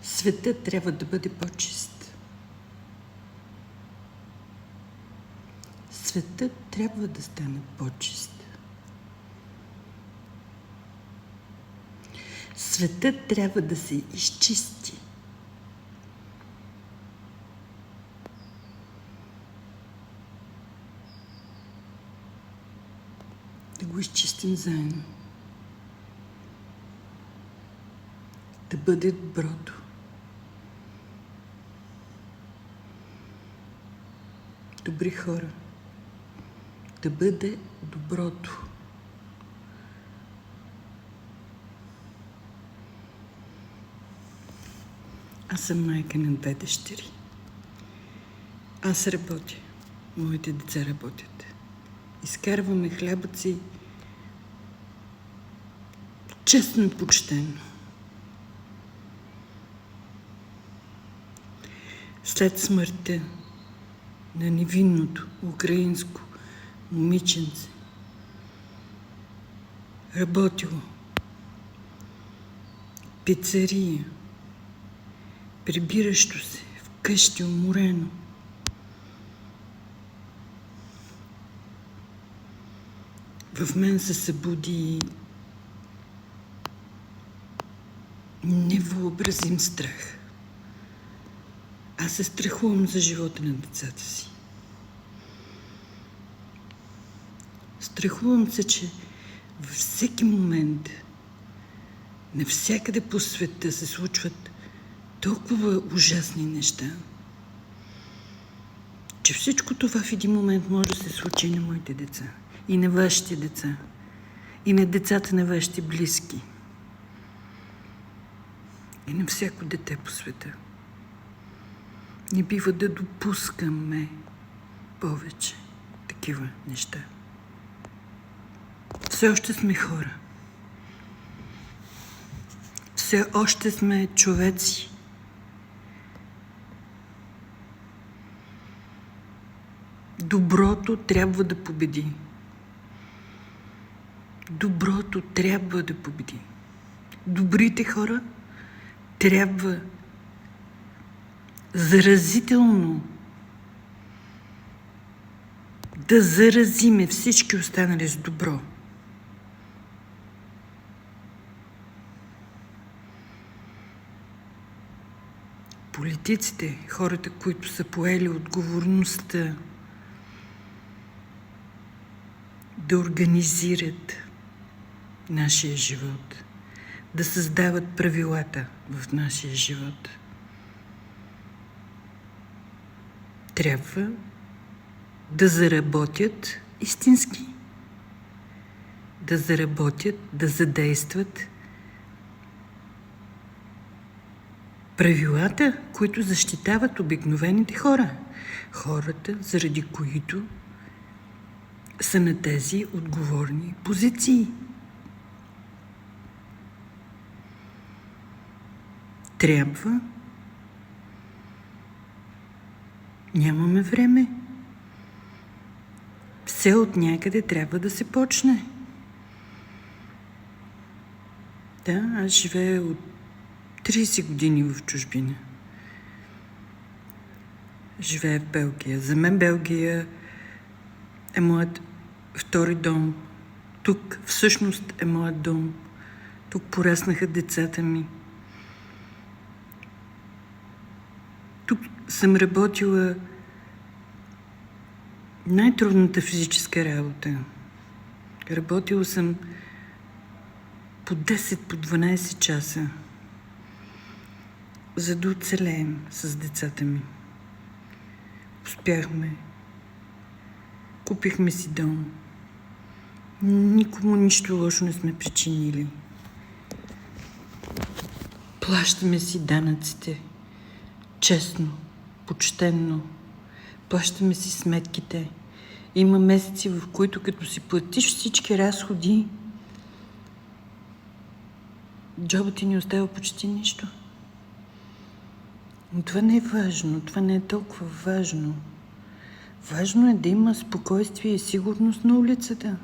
Светът трябва да бъде по-чист. Светът трябва да стане по-чист. Светът трябва да се изчисти. Да го изчистим заедно. Да бъде доброто. Добри хора. Да бъде доброто. Аз съм майка на 2 дъщери. Аз работя. Моите деца работят. Изкарваме хлябът си честно и почтено. След смъртта на невинното украинско момиченце, работило пицария, прибиращо се вкъщи уморено, в мен се събуди невъобразим страх. Аз се страхувам за живота на децата си. Страхувам се, че във всеки момент, навсякъде по света се случват толкова ужасни неща, че всичко това в един момент може да се случи и на моите деца, и на вашите деца, и на децата на вашите близки, и на всяко дете по света. Не бива да допускаме повече такива неща. Все още сме хора. Все още сме човеци. Доброто трябва да победи. Доброто трябва да победи. Добрите хора трябва заразително да заразиме всички останали с добро. Политиците, хората, които са поели отговорността да организират нашия живот, да създават правилата в нашия живот, трябва да заработят истински, да заработят, да задействат правилата, които защитават обикновените хора. Хората, заради които са на тези отговорни позиции. Трябва. Нямаме време. Все от някъде трябва да се почне. Да, аз живея от 30 години в чужбина. Живея в Белгия. За мен Белгия е моят втори дом. Тук всъщност е моят дом. Тук пораснаха децата ми. Тук съм работила най-трудната физическа работа. Работила съм по 10, по 12 часа, за да оцелеем с децата ми. Успяхме. Купихме си дом. Никому нищо лошо не сме причинили. Плащаме си данъците. Честно, почтенно. Плащаме си сметките. Има месеци, в които като си платиш всички разходи, джоба ти не остава почти нищо. Но това не е важно. Това не е толкова важно. Важно е да има спокойствие и сигурност на улицата.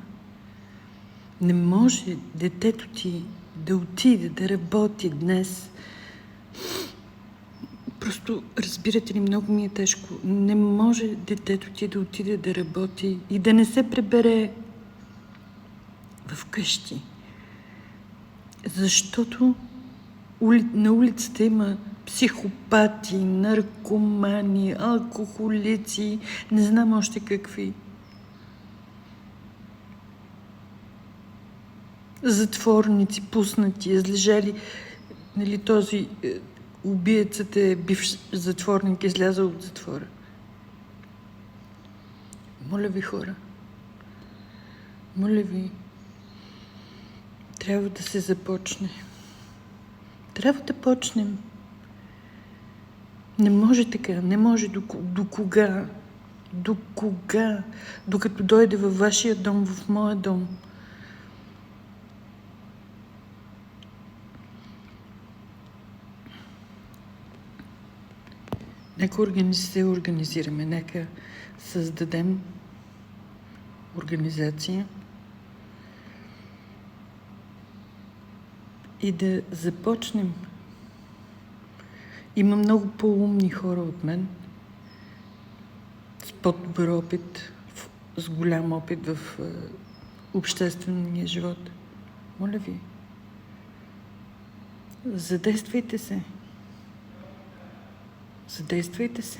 Не може детето ти да отиде да работи днес Просто, разбирате ли, много ми е тежко. Не може детето ти да отиде да работи и да не се прибере в къщи. Защото на улицата има психопати, наркомани, алкохолици, не знам още какви. Затворници, пуснати, излежали. Нали, този убиецът е бивш затворник, излязъл от затвора. Моля ви, хора, моля ви, трябва да се започне. Трябва да почнем. Не може така, не може. До кога? До кога? Докато дойде във вашия дом, в моя дом. Нека се организираме, нека създадем организация и да започнем. Има много по-умни хора от мен, с по-добър опит, с голям опит в обществения живот. Моля ви, задействайте се. Задействайте се.